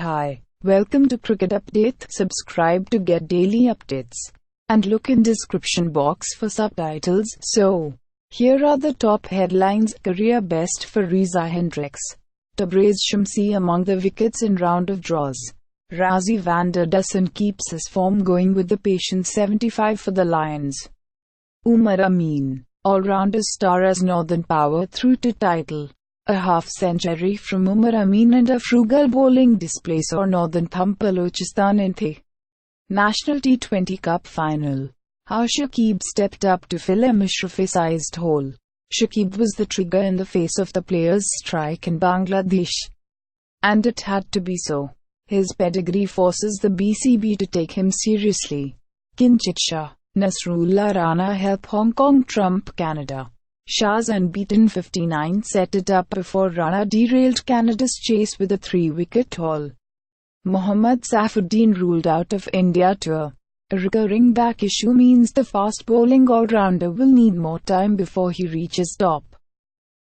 Hi, welcome to Cricket Update. Subscribe to get daily updates and look in description box for subtitles. So, here are the top headlines. Career best for Reeza Hendricks. Tabraiz Shamsi among the wickets in round of draws. Rassie van der Dussen keeps his form going with the patient 75 for the Lions. Umar Amin, all-rounder star as Northern power through to title. A half-century from Umar Amin and a frugal bowling display saw Northern thump Balochistan in the National T20 Cup final. How Shakib stepped up to fill a Mashrafe-sized hole. Shakib was the trigger in the face of the players' strike in Bangladesh. And it had to be so. His pedigree forces the BCB to take him seriously. Kinchit Shah, Nasrulla Rana help Hong Kong trump Canada. Shah's unbeaten 59 set it up before Rana derailed Canada's chase with a three-wicket haul. Mohammad Saifuddin ruled out of India tour. A recurring back issue means the fast-bowling all-rounder will need more time before he reaches top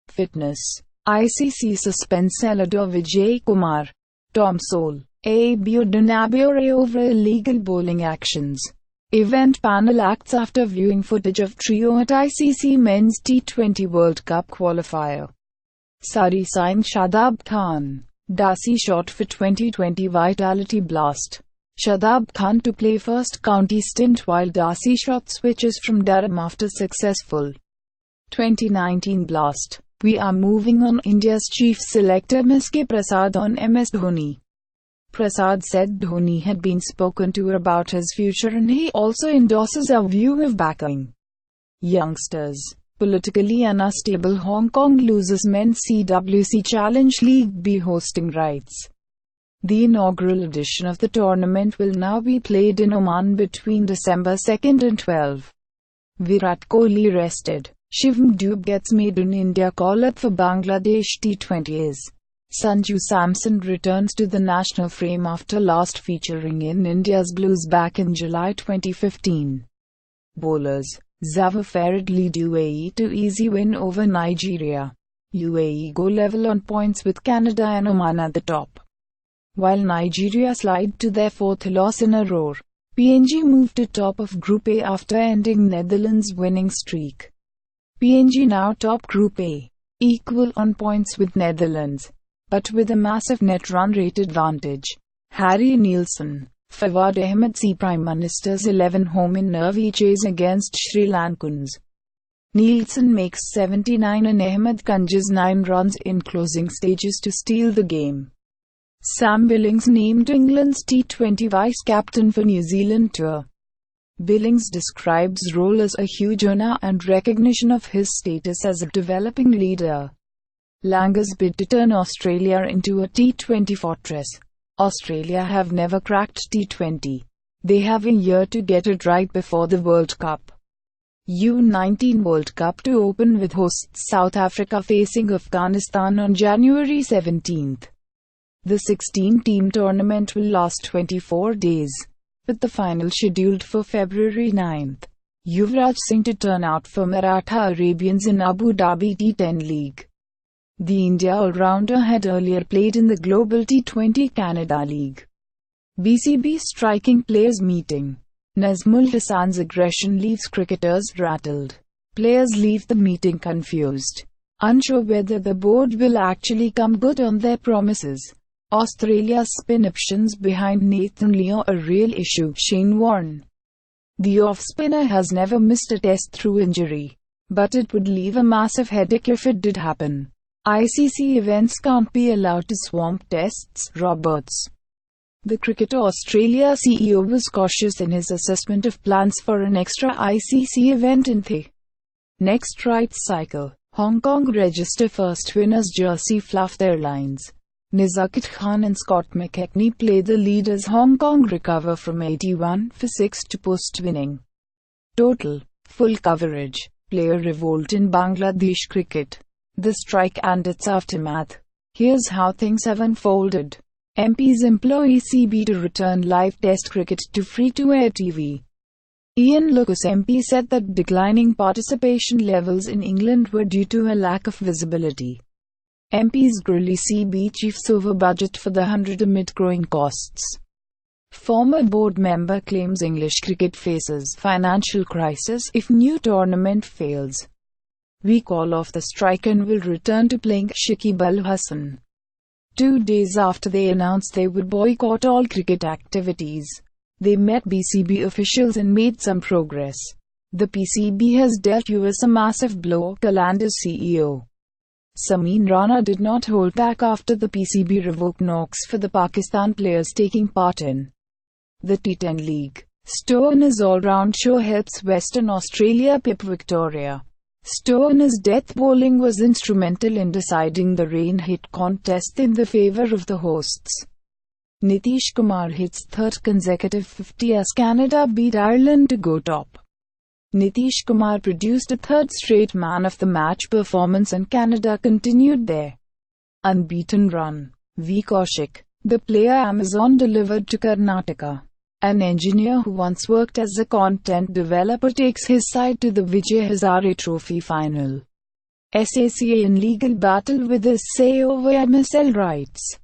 fitness. ICC suspends Selador Vijay Kumar. Tom Sole, Abio Dunabure over illegal bowling actions. Event panel acts after viewing footage of trio at ICC Men's T20 World Cup qualifier. Saudi signed Shadab Khan. Rassie shot for 2020 Vitality Blast. Shadab Khan to play first county stint while Rassie shot switches from Durham after successful 2019 Blast. We are moving on. India's chief selector S.K. Prasad on MS Dhoni. Prasad said Dhoni had been spoken to about his future and he also endorses our view of backing youngsters. Politically unstable Hong Kong loses men's CWC Challenge League B hosting rights. The inaugural edition of the tournament will now be played in Oman between December 2nd and 12. Virat Kohli rested. Shivam Dube gets maiden India call-up for Bangladesh T20s. Sanju Samson returns to the national frame after last featuring in India's Blues back in July 2015. Bowlers. Zawa Farid lead UAE to easy win over Nigeria. UAE go level on points with Canada and Oman at the top, while Nigeria slide to their fourth loss in a row. PNG moved to top of Group A after ending Netherlands' winning streak. PNG now top Group A, equal on points with Netherlands, but with a massive net run rate advantage. Harry Nielsen, Fawad Ahmed see Prime Minister's 11 home in nervy chase against Sri Lankans. Nielsen makes 79 and Ahmed conjures 9 runs in closing stages to steal the game. Sam Billings named England's T20 vice-captain for New Zealand tour. Billings describes role as a huge honor and recognition of his status as a developing leader. Lankers bid to turn Australia into a T20 fortress. Australia have never cracked T20. They have a year to get it right before the World Cup. U19 World Cup to open with hosts South Africa facing Afghanistan on January 17th. The 16-team tournament will last 24 days, with the final scheduled for February 9th. Yuvraj Singh to turn out for Maratha Arabians in Abu Dhabi T10 League. The India all-rounder had earlier played in the Global T20 Canada League. BCB striking players meeting. Nazmul Hasan's aggression leaves cricketers rattled. Players leave the meeting confused, unsure whether the board will actually come good on their promises. Australia's spin options behind Nathan Lyon a real issue, Shane Warne. The off-spinner has never missed a test through injury, but it would leave a massive headache if it did happen. ICC events can't be allowed to swamp tests, Roberts. The Cricket Australia CEO was cautious in his assessment of plans for an extra ICC event in the next rights cycle. Hong Kong register first winners jersey fluff their lines. Nizakat Khan and Scott McKechnie play the lead as Hong Kong recover from 81 for 6 to post-winning total. Full coverage. Player revolt in Bangladesh cricket. The strike and its aftermath. Here's how things have unfolded. MPs employ ECB to return live test cricket to free-to-air TV. Ian Lucas MP said that declining participation levels in England were due to a lack of visibility. MPs grill ECB chiefs over budget for the 100 amid growing costs. Former board member claims English cricket faces financial crisis if new tournament fails. We call off the strike and will return to playing Shakib Al-Hasan. 2 days after they announced they would boycott all cricket activities, they met BCB officials and made some progress. The PCB has dealt US a massive blow, Allrounders CEO Nasrulla Rana did not hold back after the PCB revoked knocks for the Pakistan players taking part in the T10 League. Stoner's all-round show helps Western Australia pip Victoria. Stoner's death bowling was instrumental in deciding the rain-hit contest in the favour of the hosts. Nitish Kumar hits third consecutive 50 as Canada beat Ireland to go top. Nitish Kumar produced a third straight man-of-the-match performance and Canada continued their unbeaten run. V. Kaushik, the player Amazon delivered to Karnataka. An engineer who once worked as a content developer takes his side to the Vijay Hazare Trophy final. SACA in legal battle with his say over MSL rights.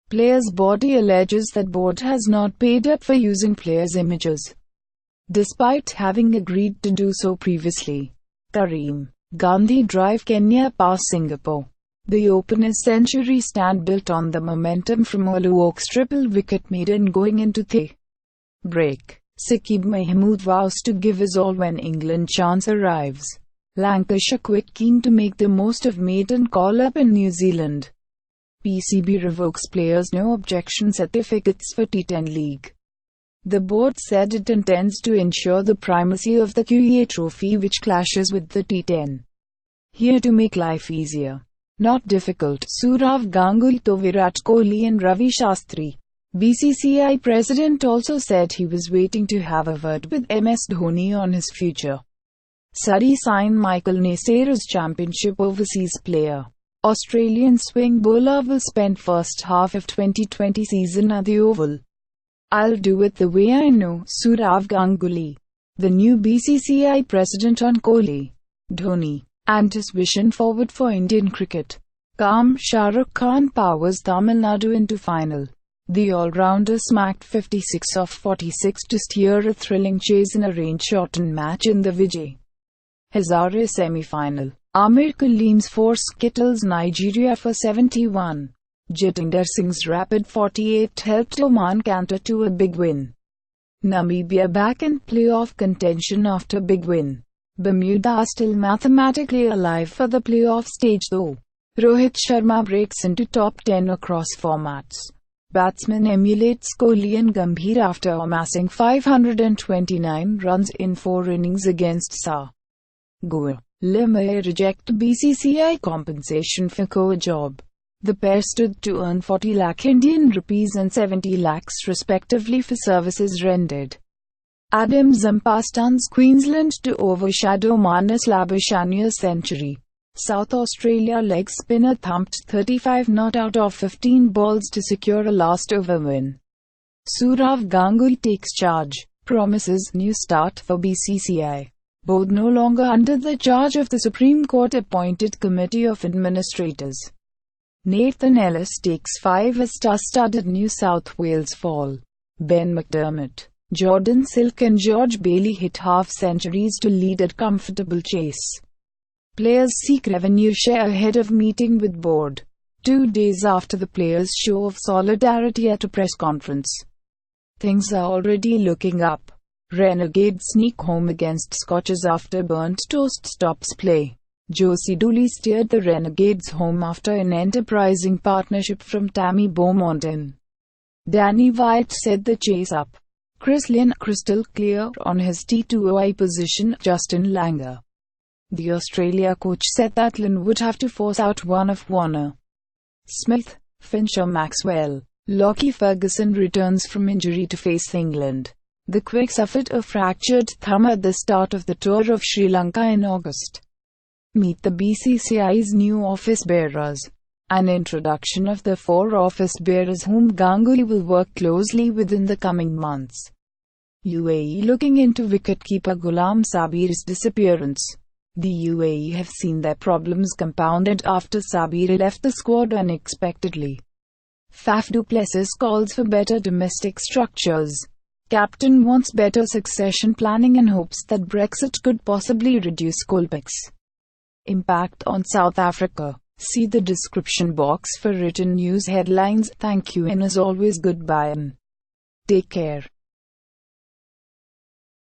Player's body alleges that board has not paid up for using players' images, despite having agreed to do so previously. Kareem Gandhi drive Kenya past Singapore. The opener's century stand built on the momentum from Oluok's triple wicket maiden going into the break. Shakib Mahmood vows to give his all when England chance arrives. Lancashire quick keen to make the most of maiden call-up in New Zealand. PCB revokes players' no objection certificates for T10 League. The board said it intends to ensure the primacy of the QEA trophy, which clashes with the T10. Here to make life easier, not difficult. Sourav Ganguly to Virat Kohli and Ravi Shastri. BCCI president also said he was waiting to have a word with MS Dhoni on his future. Surrey sign Michael Nassir as championship overseas player. Australian swing bowler will spend first half of 2020 season at the Oval. I'll do it the way I know, Sourav Ganguly, the new BCCI president, on Kohli, Dhoni, and his vision forward for Indian cricket. Calm. Shah Rukh Khan powers Tamil Nadu into final. The all-rounder smacked 56 off 46 to steer a thrilling chase in a rain-shortened match in the Vijay Hazare semi-final. Amir Kaleem's force skittles Nigeria for 71. Jatinder Singh's rapid 48 helped Oman canter to a big win. Namibia back in playoff contention after big win. Bermuda still mathematically alive for the playoff stage though. Rohit Sharma breaks into top 10 across formats. Batsman emulates Kohli and Gambhir after amassing 529 runs in 4 innings against Sa. Goa. Limay reject BCCI compensation for co-job. The pair stood to earn 40 lakh Indian rupees and 70 lakhs respectively for services rendered. Adam Zampa stuns Queensland to overshadow Marnus Labushania's century. South Australia leg spinner thumped 35 not out of 15 balls to secure a last-over win. Sourav Ganguly takes charge, promises new start for BCCI. Board no longer under the charge of the Supreme Court-appointed Committee of Administrators. Nathan Ellis takes 5 as star-studded New South Wales fall. Ben McDermott, Jordan Silk and George Bailey hit half-centuries to lead a comfortable chase. Players seek revenue share ahead of meeting with board. 2 days after the players' show of solidarity at a press conference, things are already looking up. Renegades sneak home against Scochers after burnt toast stops play. Josie Dooley steered the Renegades home after an enterprising partnership from Tammy Beaumont and Danny White set the chase up. Chris Lynn crystal clear on his T20I position. Justin Langer, the Australia coach, said that Lynn would have to force out one of Warner, Smith, Finch or Maxwell. Lockie Ferguson returns from injury to face England. The quick suffered a fractured thumb at the start of the tour of Sri Lanka in August. Meet the BCCI's new office bearers. An introduction of the 4 office bearers whom Ganguly will work closely with in the coming months. UAE looking into wicketkeeper Ghulam Sabir's disappearance. The UAE have seen their problems compounded after Sabir left the squad unexpectedly. Faf du Plessis calls for better domestic structures. Captain wants better succession planning and hopes that Brexit could possibly reduce Kolbeck's impact on South Africa. See the description box for written news headlines. Thank you and as always goodbye and take care.